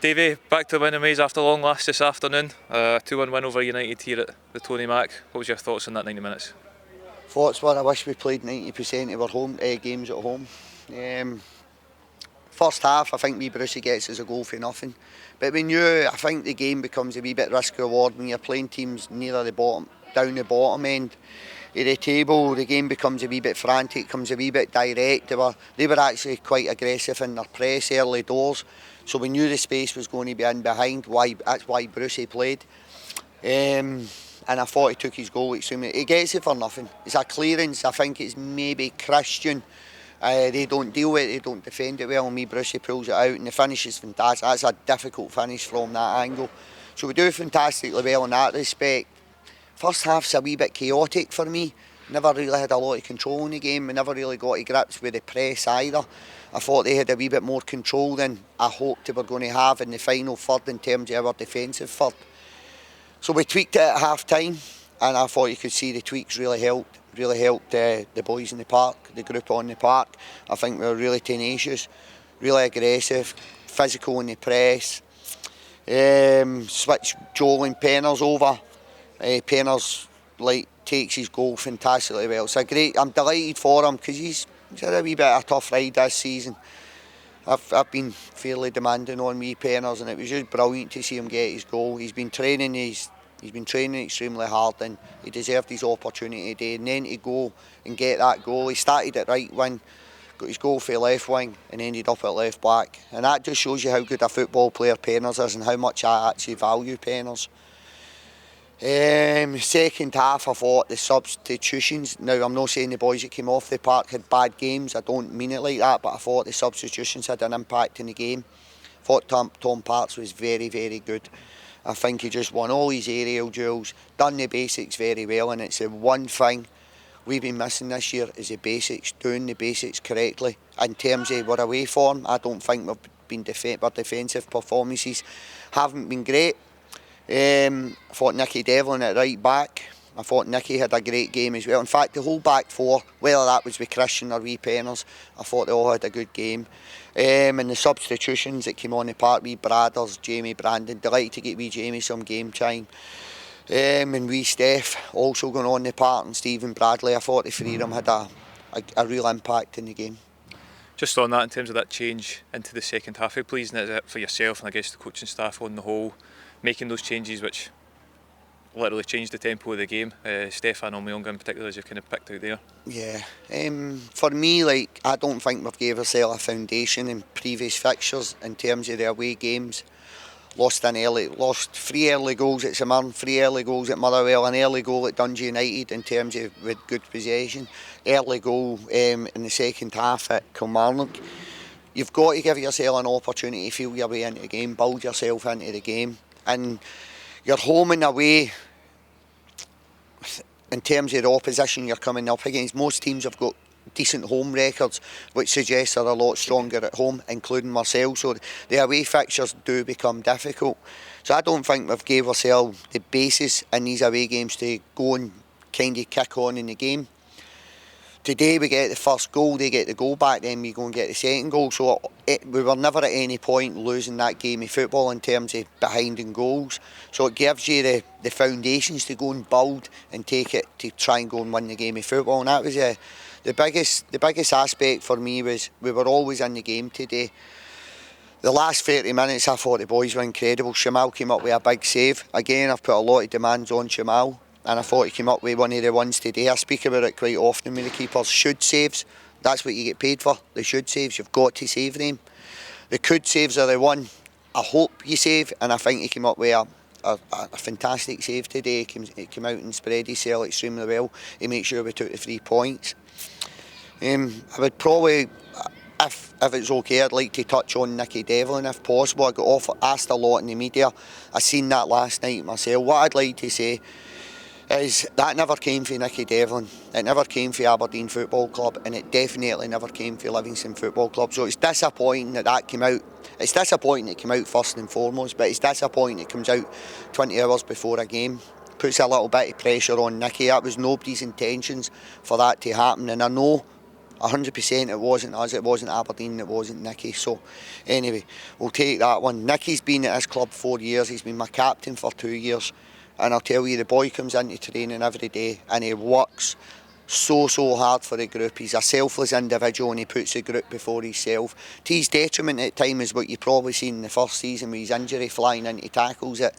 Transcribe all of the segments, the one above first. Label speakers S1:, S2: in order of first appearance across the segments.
S1: Davey, back to winning ways after long last this afternoon. 2-1 win over United here at the Tony Mac. What was your thoughts on that 90 minutes?
S2: Thoughts were I wish we played 90% of our home games at home. First half, I think wee Brucey gets us a goal for nothing. But we knew, I think the game becomes a wee bit risk reward when you're playing teams near the bottom, down the bottom end of the table. The game becomes a wee bit frantic, becomes a wee bit direct. They were actually quite aggressive in their press early doors. So we knew the space was going to be in behind. That's why Brucey played. And I thought he took his goal extremely. He gets it for nothing. It's a clearance. I think it's maybe Christian. They don't deal with it, they don't defend it well, and Brucey pulls it out, and the finish is fantastic. That's a difficult finish from that angle. So we do fantastically well in that respect. First half's a wee bit chaotic for me. Never really had a lot of control in the game. We never really got to grips with the press either. I thought they had a wee bit more control than I hoped they were going to have in the final third in terms of our defensive third. So we tweaked it at half time, and I thought you could see the tweaks really helped the boys in the park, the group on the park. I think we were really tenacious, really aggressive, physical in the press. Switched Joel and Penners over. Penners takes his goal fantastically well. It's I'm delighted for him because he's had a wee bit of a tough ride this season. I've been fairly demanding on me Penners, and it was just brilliant to see him get his goal. He's been training extremely hard, and he deserved his opportunity today. And then to go and get that goal, he started at right wing, got his goal for left wing, and ended up at left back. And that just shows you how good a football player Penners is and how much I actually value Penners. Second half, I thought the substitutions. Now, I'm not saying the boys that came off the park had bad games. I don't mean it like that, but I thought the substitutions had an impact in the game. I thought Tom Parks was very, very good. I think he just won all his aerial duels, done the basics very well, and it's the one thing we've been missing this year is the basics, doing the basics correctly. In terms of our away form, I don't think we've been our defensive performances haven't been great. I thought Nicky Devlin at right back. I thought Nicky had a great game as well. In fact, the whole back four, whether that was with Christian or wee Penners, I thought they all had a good game. And the substitutions that came on the park, wee Bradders, Jamie Brandon, delighted to get wee Jamie some game time. And wee Steph also going on the park, and Stephen Bradley. I thought the three of them had a real impact in the game.
S1: Just on that, in terms of that change into the second half, how pleasing is it for yourself and I guess the coaching staff on the whole, making those changes which literally changed the tempo of the game? Stefan Omyonga in particular, as you've kind of picked out there.
S2: Yeah, for me, I don't think we've gave ourselves a foundation in previous fixtures in terms of the away games. Lost 3 early goals at St Mirren, 3 early goals at Motherwell, an early goal at Dundee United in terms of with good possession, early goal in the second half at Kilmarnock. You've got to give yourself an opportunity to feel your way into the game, build yourself into the game, and you're home and away. In terms of the opposition you're coming up against, most teams have got decent home records, which suggests they're a lot stronger at home, including Marseille. So the away fixtures do become difficult. So I don't think we've gave ourselves the basis in these away games to go and kind of kick on in the game. Today we get the first goal, they get the goal back, then we go and get the second goal. So we were never at any point losing that game of football in terms of behind in goals. So it gives you the foundations to go and build and take it to try and go and win the game of football. And that was the biggest aspect for me was we were always in the game today. The last 30 minutes I thought the boys were incredible. Shamal came up with a big save. Again, I've put a lot of demands on Shamal, and I thought he came up with one of the ones today. I speak about it quite often with the keepers. Should saves, that's what you get paid for. The should saves, you've got to save them. The could saves are the one I hope you save, and I think he came up with a fantastic save today. He came out and spread his cell extremely well. He made sure we took the 3 points. I would probably, if it's okay, I'd like to touch on Nicky Devlin if possible. I got asked a lot in the media. I seen that last night myself. What I'd like to say is that never came from Nicky Devlin. It never came from Aberdeen Football Club, and it definitely never came from Livingston Football Club. So it's disappointing that came out. It's disappointing it came out first and foremost, but it's disappointing it comes out 20 hours before a game. Puts a little bit of pressure on Nicky. That was nobody's intentions for that to happen, and I know 100% it wasn't us, it wasn't Aberdeen, it wasn't Nicky. So anyway, we'll take that one. Nicky's been at his club 4 years, he's been my captain for 2 years, and I'll tell you, the boy comes into training every day and he works so hard for the group. He's a selfless individual and he puts the group before himself. To his detriment at times is what you probably seen in the first season with his injury, flying into tackles at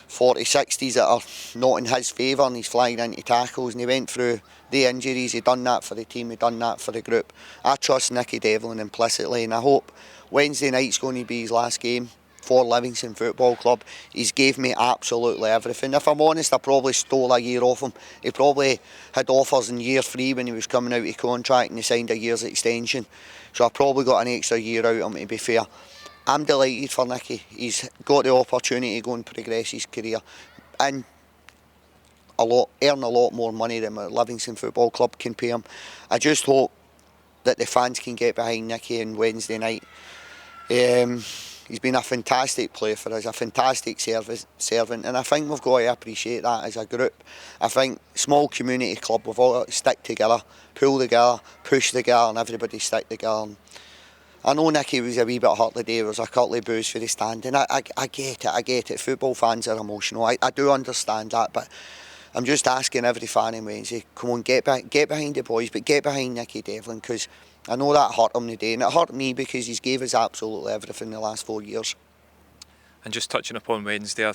S2: 40, 60s that are not in his favour, and he's flying into tackles, and he went through the injuries. He done that for the team, he done that for the group. I trust Nicky Devlin implicitly, and I hope Wednesday night's going to be his last game for Livingston Football Club. He's gave me absolutely everything. If I'm honest, I probably stole a year off him. He probably had offers in year 3 when he was coming out of contract and he signed a year's extension. So I probably got an extra year out of him, to be fair. I'm delighted for Nicky. He's got the opportunity to go and progress his career and earn a lot more money than what Livingston Football Club can pay him. I just hope that the fans can get behind Nicky on Wednesday night. He's been a fantastic player for us, a fantastic servant, and I think we've got to appreciate that as a group. I think small community club, we've all got to stick together, pull together, push together, and everybody stick together. And I know Nicky was a wee bit hurt the day, there was a couple of boos for the stand, and I get it, football fans are emotional, I do understand that, but I'm just asking every fan in Wednesday, come on, get behind the boys, but get behind Nicky Devlin, because I know that hurt him today, and it hurt me because he's gave us absolutely everything the last 4 years.
S1: And just touching upon Wednesday,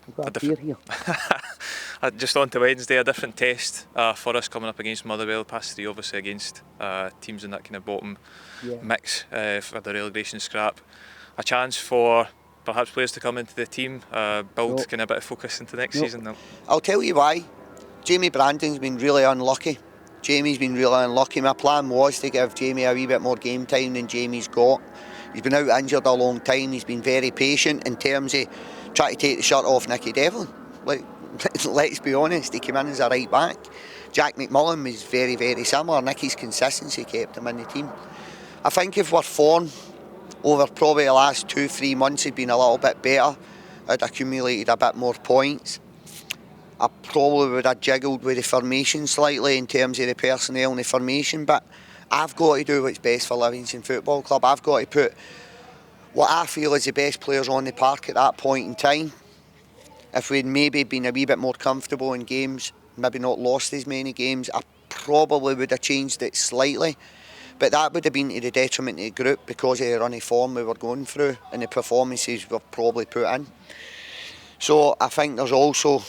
S1: just on to Wednesday, a different test for us coming up against Motherwell, past 3 obviously against teams in that kind of bottom mix for the relegation scrap. A chance for perhaps players to come into the team, build kind of a bit of focus into next season.
S2: I'll tell you why. Jamie Brandon's been really unlucky. Jamie's been really unlucky. My plan was to give Jamie a wee bit more game time than Jamie's got. He's been out injured a long time. He's been very patient in terms of trying to take the shirt off Nicky Devlin. Let's be honest, he came in as a right back. Jack McMullen was very similar. Nicky's consistency kept him in the team. I think if we're form over probably the last 2-3 months had been a little bit better, I'd accumulated a bit more points. I probably would have jiggled with the formation slightly in terms of the personnel and the formation, but I've got to do what's best for Livingston Football Club. I've got to put what I feel is the best players on the park at that point in time. If we'd maybe been a wee bit more comfortable in games, maybe not lost as many games, I probably would have changed it slightly. But that would have been to the detriment of the group because of the run of form we were going through and the performances we've probably put in. So I think there's also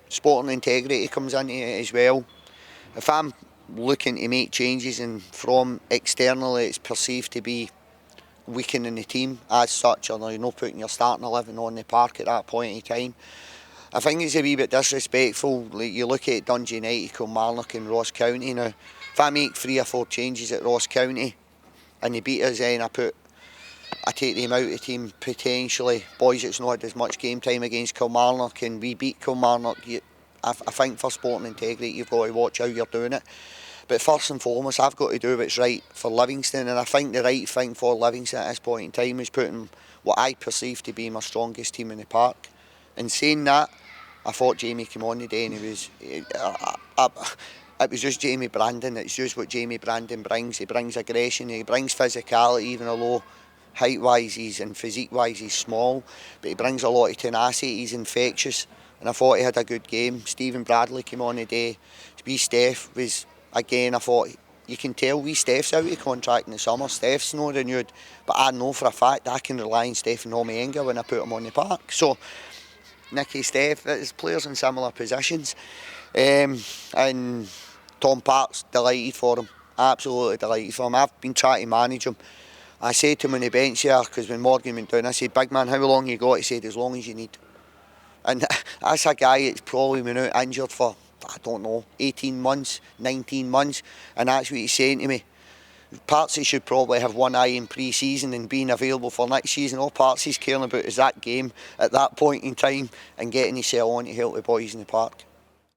S2: sporting integrity comes into it as well. If I'm looking to make changes and from externally it's perceived to be weakening the team as such, or you're not putting your starting 11 on the park at that point in time, I think it's a wee bit disrespectful. Like you look at Dundee United, Kilmarnock and Ross County now. If I make 3 or 4 changes at Ross County and they beat us, then I take them out of the team potentially. Boys that's not had as much game time against Kilmarnock and we beat Kilmarnock. I think for sporting integrity you've got to watch how you're doing it. But first and foremost, I've got to do what's right for Livingston, and I think the right thing for Livingston at this point in time is putting what I perceive to be my strongest team in the park. In saying that, I thought Jamie came on today and it was just Jamie Brandon. It's just what Jamie Brandon brings. He brings aggression, he brings physicality, even although height-wise and physique-wise he's small, but he brings a lot of tenacity, he's infectious, and I thought he had a good game. Stephen Bradley came on today. Wee Steph was, again, I thought, you can tell wee Steph's out of contract in the summer, Steph's not renewed, but I know for a fact I can rely on Steph and Omienga when I put him on the park. So, Nicky, Steph, it's players in similar positions, and Tom Park's delighted for him, absolutely delighted for him. I've been trying to manage him. I said to him on the bench here, because when Morgan went down, I said, big man, how long you got? He said, as long as you need. And that's a guy that's probably been out injured for, I don't know, 18 months, 19 months, and that's what he's saying to me. Partsy should probably have one eye in pre-season and being available for next season. All Partsy's caring about is that game at that point in time and getting himself on to help the boys in the park.